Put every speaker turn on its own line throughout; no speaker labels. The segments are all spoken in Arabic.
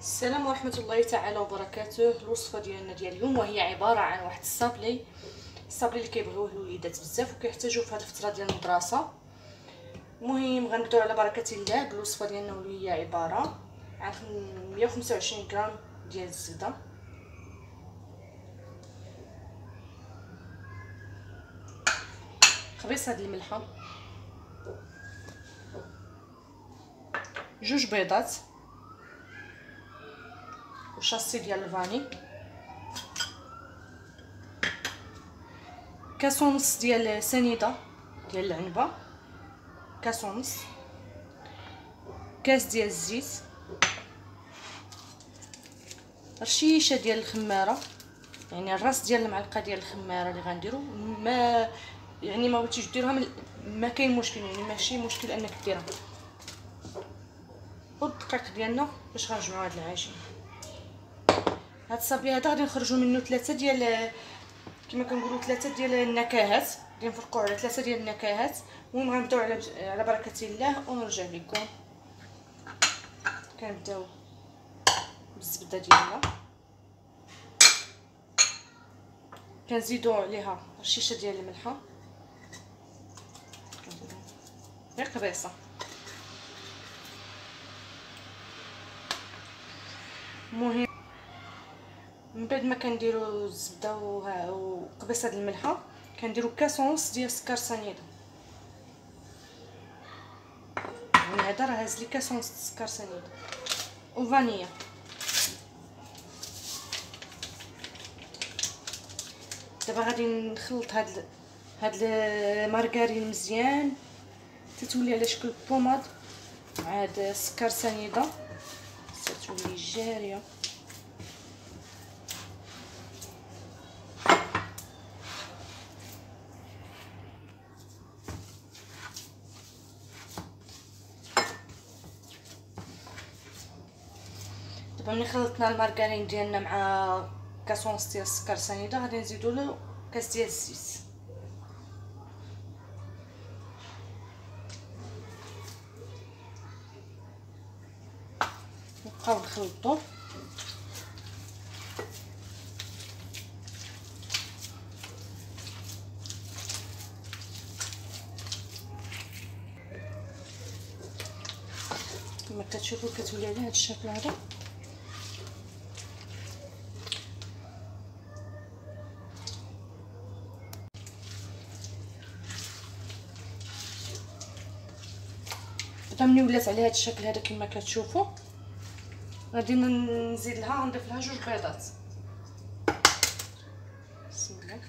السلام ورحمة الله تعالى وبركاته. الوصفة ديالنا ديال اليوم وهي عبارة عن واحد الصابلي اللي كيبغيوه الوليدات بزاف وكيحتاجوه في هذه الفترة ديال المدرسة. المهم غنبداو على بركة الله بالوصفة ديالنا واللي هي عبارة عن 125 غرام ديال الزبدة، خبيصة ديال الملحة، جوج بيضات وشاصي ديال الفاني، كاس ونص ديال سنيده ديال العنبه، كاس ونص، كاس ديال الزيت، رشيشه ديال الخماره، يعني الراس ديال المعلقه ديال الخماره اللي غنديرو. ما بغيتيش ديروها ما كاين مشكل، يعني ماشي مشكل انك ديرها. والدقيق ديالنا باش غنجمعوا هاد العجين. هاد الصابلي هذا غادي نخرجوا منه ثلاثه ديال كما كنقولوا ثلاثه ديال النكهات، غادي نفرقوا على ثلاثه ديال النكهات. المهم غنبداو على بركه الله ونرجع لكم. كنبداو بالزبده ديالنا، كنزيدوا عليها رشيشه ديال الملحه غير قبيصه. المهم من بعد ما كنديروا الزبده وقبيصه د الملحه كنديروا كاس ونص ديال السكر سنيده. يعني هذا راه هاز لي كاس ونص السكر سنيده وفانيلا. دابا غادي نخلط هاد المارغرين مزيان تتولي على شكل بوماد مع هاد السكر سنيده تتولي جاريه. دابا ملي خلطنا المارغرين ديالنا مع كاس ونص ديال السكر سنيده غادي نزيدو له كاس ديال الزيت. نبقاو نخلطو كما كتشوفوا كتولي على هذا الشكل هذا. دابا ملي ولات على هذا الشكل هذا كما كتشوفوا غادي نزيد لها نضيف لها جوج بيضات. بسم الله.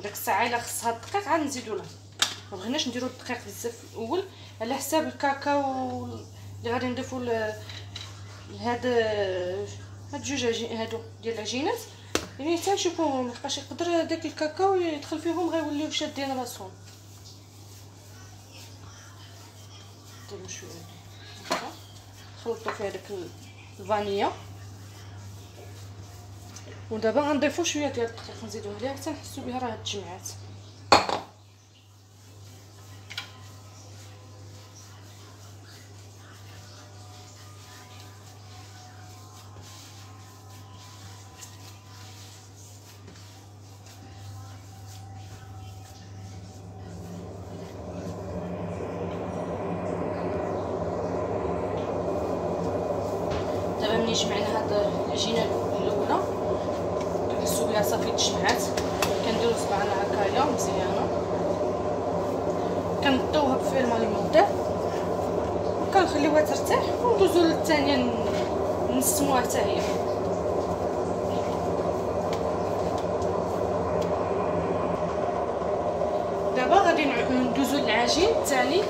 وداك الساعه الا خصها الدقيق عاد نزيدو لها. ما بغيناش نديرو الدقيق بزاف في الاول على حساب الكاكاو اللي غادي نضيفو لهاد جوج هادو ديال العجينات. يعني حتى نشوفو مابقاش يقدر داك الكاكاو يدخل فيهم غيوليو شادين راسهم. نديرو شويه هكا نخلطو فيها داك الفانيلا، ودابا غنضيفو شويه ديال الدقيق نزيدوه عليها حتى نحسو بها راه تجمعات. دابا ملي جمعنا هاد العجينه الاولى كنحسو بها صافي تجمعات، كنديرو صباعنا هكايا مزيانه، كنطيوها بفيلم اليمونطير كنخليوها ترتاح وندوزو للثانيه نسموها حتى هي. دابا غادي ندوزو للعجين الثاني،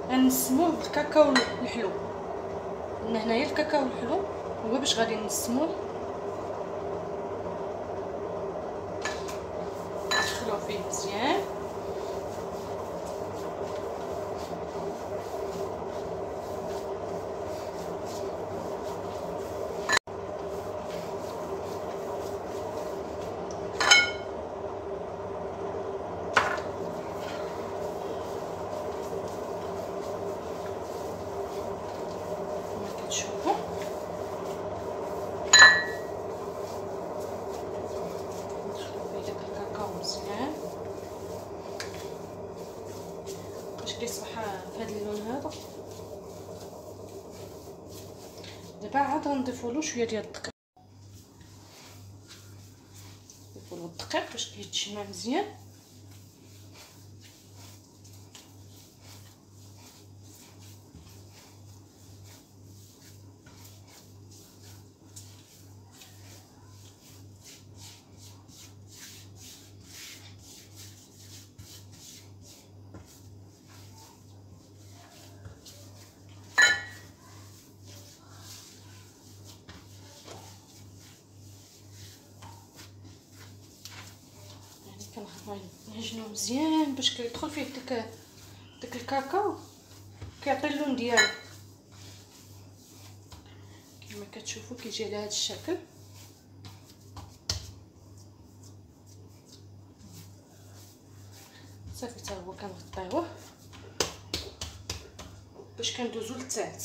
غنسموه بالكاكاو الحلو. هنايا الكاكاو الحلو هو باش غادي نسموه، ندخلوه فيه مزيان كما كتشوفوا. مزيان باش كيصبح بهذا اللون هذا. دابا عاد غنضيفولو شويه ديال الدقيق، نضيفولو الدقيق باش كيتجمع مزيان. كنعجنو مزيان باش كيدخل فيه داك الكاكاو، كيعطي اللون ديالو كما كتشوفوا. كيجي على هذا الشكل. صافي حتى هو كنغطيوه باش كندوزو للتحت.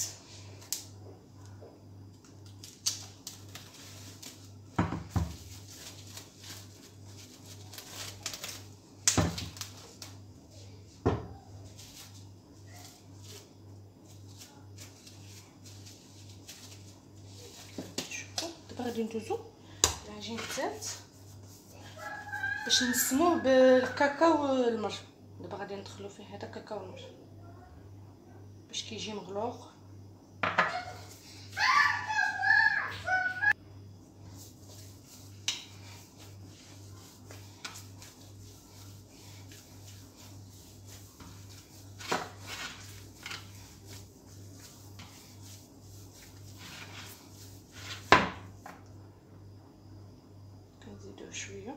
دابا غادي ندوزو العجين الثالث باش نسموه بالكاكاو المر. دابا غادي ندخلو فيه هذا كاكاو المر باش كيجي مغلوق. كنزيدوه شويه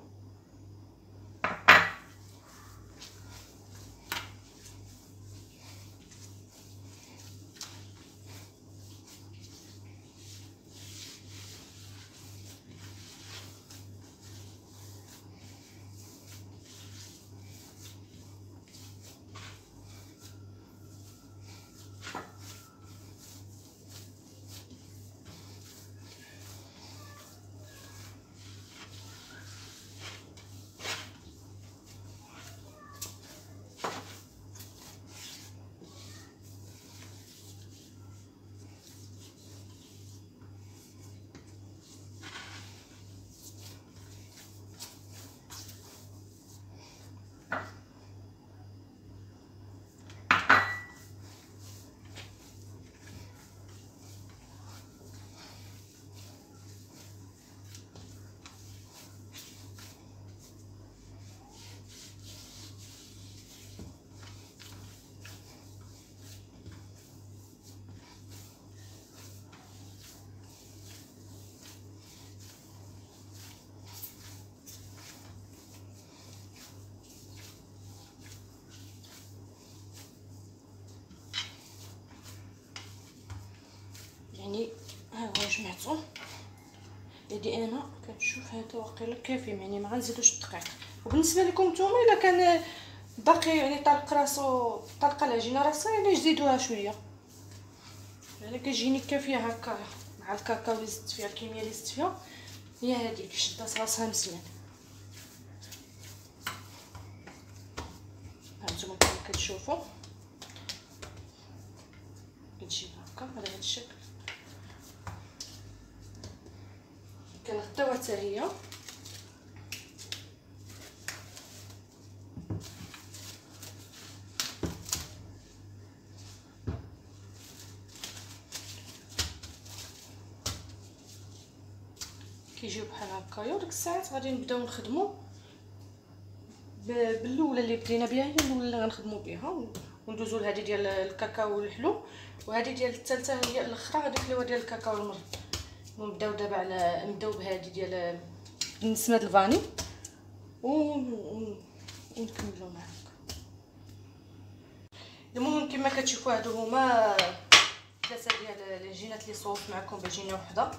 يعني ها هو جمعته. يعني انا كنشوف هذا واقيلا كافي، يعني ما غنزيدوش الدقيق. وبالنسبه لكم نتوما الا كان باقي يعني طلق راسو، طلقه العجينه راسها، يعني جديدوها شويه. انا كتجيني كافيه هكا مع الكاكاو اللي زدت فيها، الكميه اللي زدت فيها هي هذيك، شدات راسها مزيان. هانتوما كما كتشوفوا كتجي هكا على هذا الشكل. كنغطيوها حتى هي. كيجيو بحال هكايا. وديك الساعات غادي نبداو نخدموا بالاولى اللي بدينا بها، هي الاولى اللي غنخدموا بها، وندوزو لهذه ديال الكاكاو والحلو، وهذه ديال الثالثه هي الاخرى غادي نخليوها ديال الكاكاو المر. ونبداو دابا على نبداو بهذه ديال النسمه ديال الفاني ونكملوا معاك. المهم كما كتشوفوا هادو هما ثلاثه ديال العجينات اللي صوبت معكم بعجينه وحده.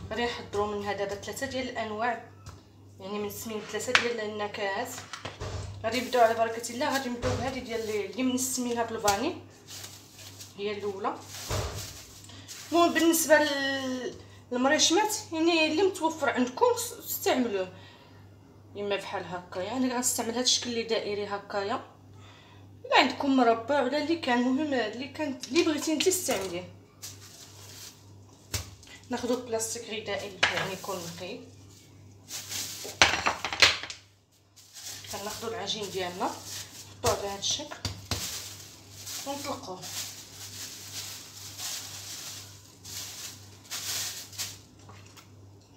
غادي نحضروا منها دابا ثلاثه ديال الانواع، يعني من سمين ثلاثه ديال النكهات. غادي نبداو على بركه الله. غادي نبداو بهذه ديال اللي منسمينها بالفاني، هي الاولى. المهم بالنسبه للمريشمات يعني اللي متوفر عندكم استعملوه، اما بحال هكايا. انا غنستعمل هذا الشكل اللي دائري هكايا، الا عندكم مربع ولا اللي كان، المهم اللي بغيتي انت استعمليه. ناخذ بلاستيك غذائي يعني يكون نقي. كناخذوا العجين ديالنا نحطوه على هذا الشكل ونطلقوه.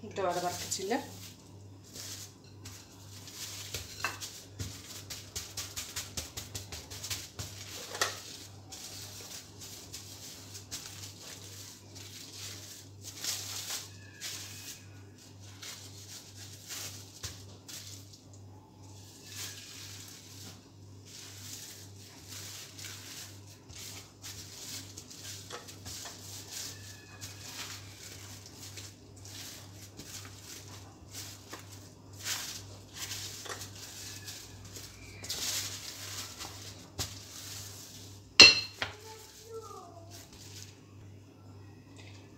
نبداو على بركه الله.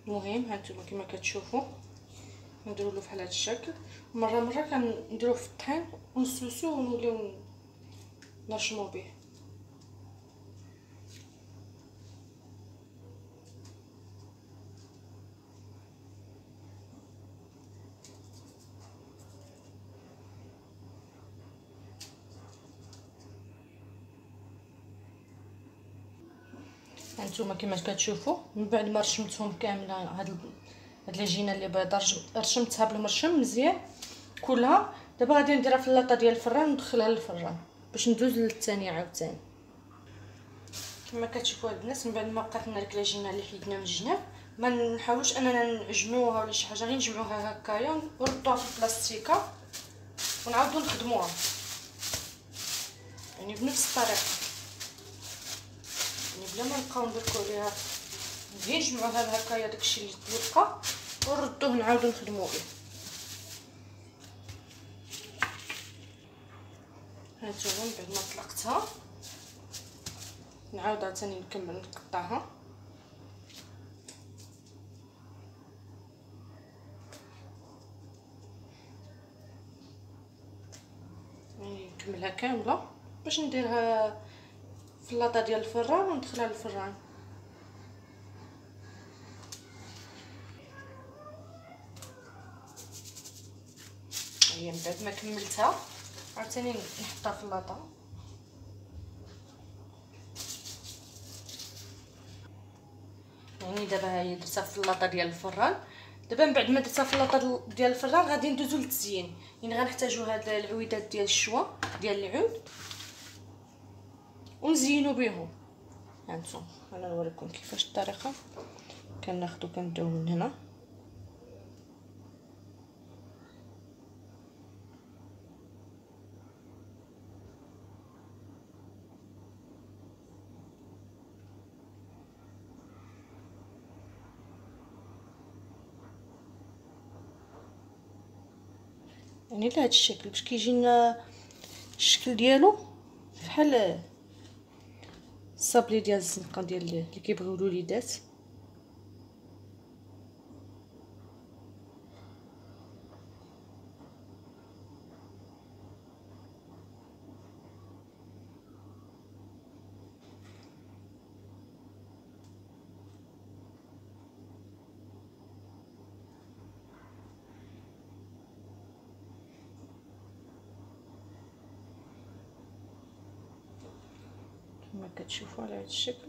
المهم هانتوما كما كتشوفوا نديروا له بحال هذا الشكل. مره كنديروه في الطحين ونسوسوه ونوليو نرشمو به. هانتوما كما كتشوفوا من بعد ما رشمتهم كامله هاد العجينه اللي بيضاء رشمتها بالمرشم مزيان كلها. دابا غادي نديرها في اللاطه ديال الفران وندخلها للفران باش ندوز للثانيه عاوتاني. كما كتشوفوا البنات، من بعد ما بقات لنا ديك العجينه اللي حيدنا من الجناب، ما نحاولوش اننا نعجنوها ولا شي حاجه، غير نجمعوها هكايا ونردوها في البلاستيكه ونعاودو نخدموها يعني بنفس الطريقه، يعني بلا ما نبقاو ندركو عليها. غير نجمعوها هكايا داكشي اللي تبقى ونردوه نعاودو نخدمو به. هانتوما من بعد ما طلقتها نعاود عاوتاني نكمل نقطعها. يعني نكملها كامله باش نديرها في اللاطه ديال الفران وندخلها للفران. هي من بعد ما كملتها عاوتاني نحطها في اللاطه. يعني دابا هي درتها في اللاطه ديال الفران. دابا من بعد ما درتها في اللاطه ديال الفران غادي ندوزو للتزيين. يعني غنحتاجو هاد العويدات ديال الشوا ديال العود ونزينو بهم. هانتوما انا نوريكم كيفاش الطريقه. كناخدو كنبداو من هنا يعني لهذا الشكل باش كيجي لنا الشكل ديالو بحال الصابلي ديال الزنقه ديال اللي كيبغيو الوليدات. كما كتشوفوا على هذا الشكل.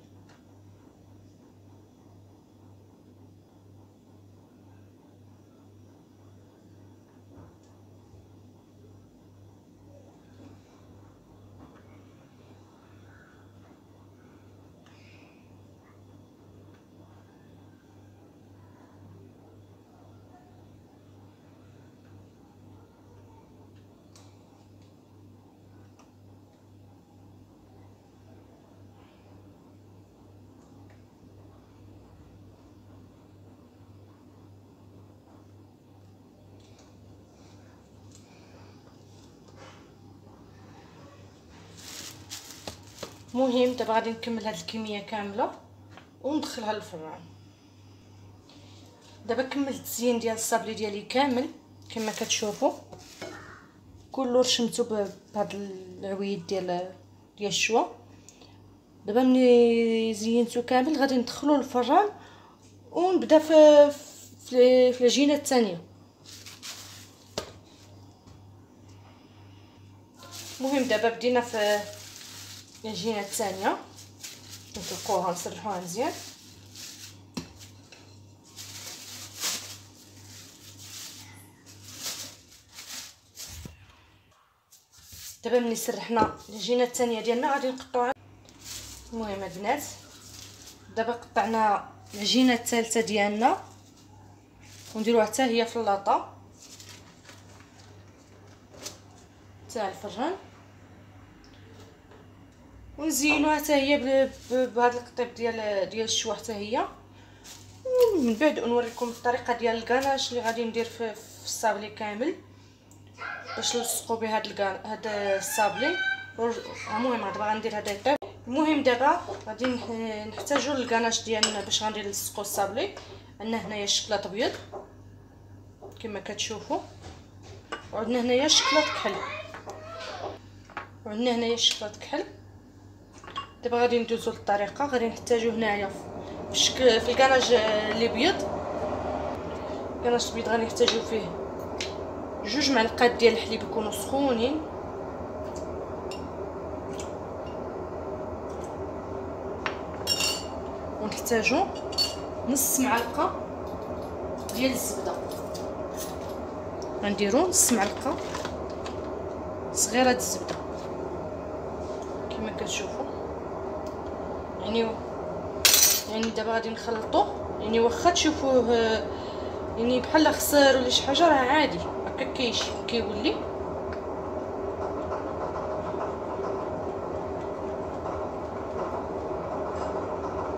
المهم دابا غادي نكمل هاد الكميه كامله وندخلها للفران. دابا كملت التزيين ديال الصابلي ديالي كامل كما كتشوفوا، كله رشمته بهاد العويد ديال الشوا. دابا ملي زينتو كامل غادي ندخلو للفران ونبدا في العجينه الثانيه. المهم دابا بدينا في العجينه الثانيه، نطلقوها نسرحوها مزيان. دابا ملي سرحنا العجينه الثانيه ديالنا غادي نقطعوها. المهم البنات دابا قطعنا العجينه الثالثه ديالنا ونديروها حتى هي في اللاطه تاع الفران، ونزينوها حتى هي بهذا القطيب ديال الشوا حتى هي. ومن بعد نوريكم الطريقه ديال الكاناش اللي غادي ندير في الصابلي كامل باش نلصقوا به هذا الصابلي. المهم دابا غندير هذا الطيب. المهم دابا غادي نحتاجوا للكاناش ديالنا باش غادي نلصقوا الصابلي. عندنا هنايا الشكلاط ابيض كما كتشوفوا، وعندنا هنايا الشكلاط كحل، وعندنا هنايا الشكلاط كحل. دابا غادي ندوزو للطريقه. غادي نحتاجو هنايا في الكناج الابيض، الكناج الابيض غادي نحتاجو فيه 2 معلقات ديال الحليب يكونوا سخونين، ونحتاجو نص معلقه ديال الزبده. غنديرو نص معلقه صغيره د الزبده كما كتشوفوا. يعني دابا غادي نخلطوه، يعني واخا تشوفوه يعني بحال خسر ولا شي حاجه راه عادي هكا كيولي.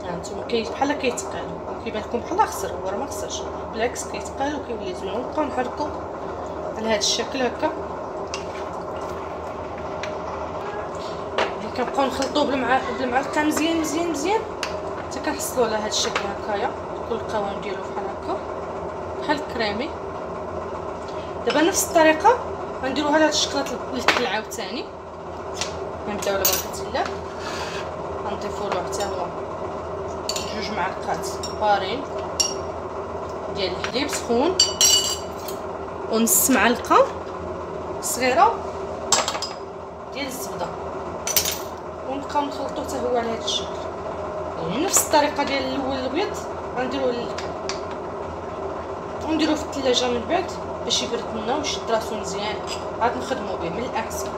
هانتوما بحال كيتقال، كيبان لكم بحال خسر، هو راه ما خسرش، بالعكس كيتقال وكيولي زوين. ونبقاو نحركو على هذا الشكل هكا، كنبقاو نخلطوه بالمعلقه مزيان مزيان مزيان حتى كنحصلوا على هذا الشكل هكايا، كل القوام ديالو بحال هكا بحال الكريمي. دابا نفس الطريقه غنديروها على هذا الشكلاط الكحل عاوتاني. نبداو على بركه الله، غنضيفوا له حتى هو 2 معلقات كبارين ديال الحليب سخون، ونص معلقه صغيره ديال الزبده، ونبقاو نخلطوه حتى هو على هذا الشكل. يعني نفس الطريقه ديال الاول الابيض غنديروه في الثلاجه من بعد باش يبرد لنا ويشد راسو مزيان، عاد نخدموا به من الاحسن.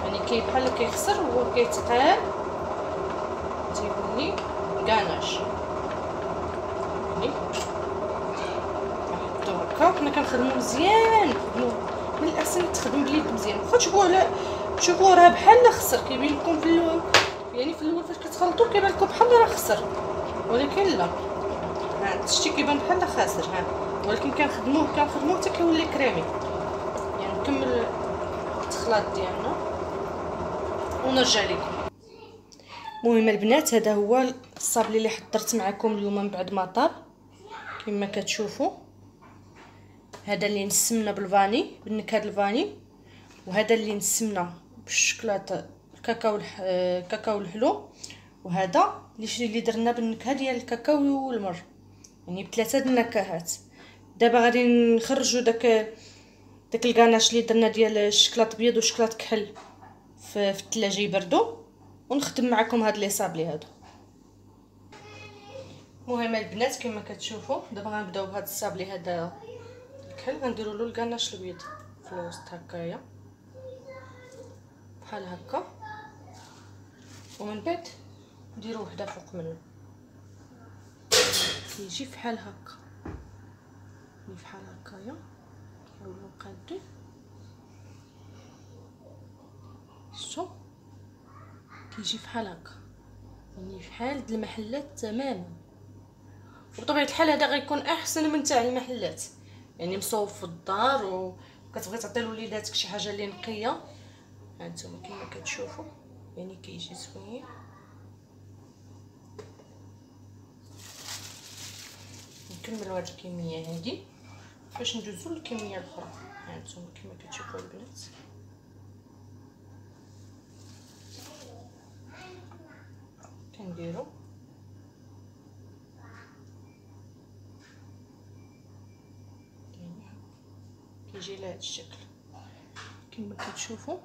يعني بحال كيخسر وهو كيتقال تيولي كاناش. يعني هكا حنا كنخدمو مزيان، من الاحسن تخدم باليد مزيان. واخا تشوفوه راه بحال خسر، كيبين لكم يعني في الاول فاش كتخلطوه كيبان لكم بحال راه خسر، ولكن لا، ها شتي كيبان بحال خاسر، ها ولكن كنخدموه حتى كيولي كريمي. يعني نكمل التخلاط ديالنا ونرجع لكم. المهم البنات، هذا هو الصابلي اللي حضرت معكم اليوم من بعد ما طاب كما كتشوفوا. هذا اللي نسمنا بالفاني، بالنكهه الفاني، وهذا اللي نسمنا بالشكلاط الكاكاو الحلو، وهذا اللي درنا بالنكهه ديال الكاكاو والمر، يعني بثلاثه د النكهات. دابا غادي نخرجوا داك الكاناش اللي درنا ديال الشكلاط بيض وشكلاط كحل في الثلاجه يبردوا، ونخدم معكم هاد لي صابلي هادو. المهم البنات كما كتشوفوا دابا غنبداو بهاد الصابلي هذا الكحل، غنديروا له الكاناش البيض في الوسط هكايا بحال هكا، ومن بعد نديرو وحده فوق منه كيجي بحال هكا، بحال هكايا. نحاولوا نقادو شتو كيجي بحال هكا، يعني بحال د المحلات تماما. وبطبيعه الحال هذا غيكون احسن من تاع المحلات، يعني مصوب في الدار وكتبغي تعطي لوليداتك شي حاجه اللي نقيه. ها نتوما كما كتشوفوا يعني كيجي زوين. نكملوا هاد الكميه هادي باش ندوزو للكميه الاخرى. ها نتوما كما كتشوفوا البنات، كنديرو كيجي لهاد الشكل كما كتشوفوا.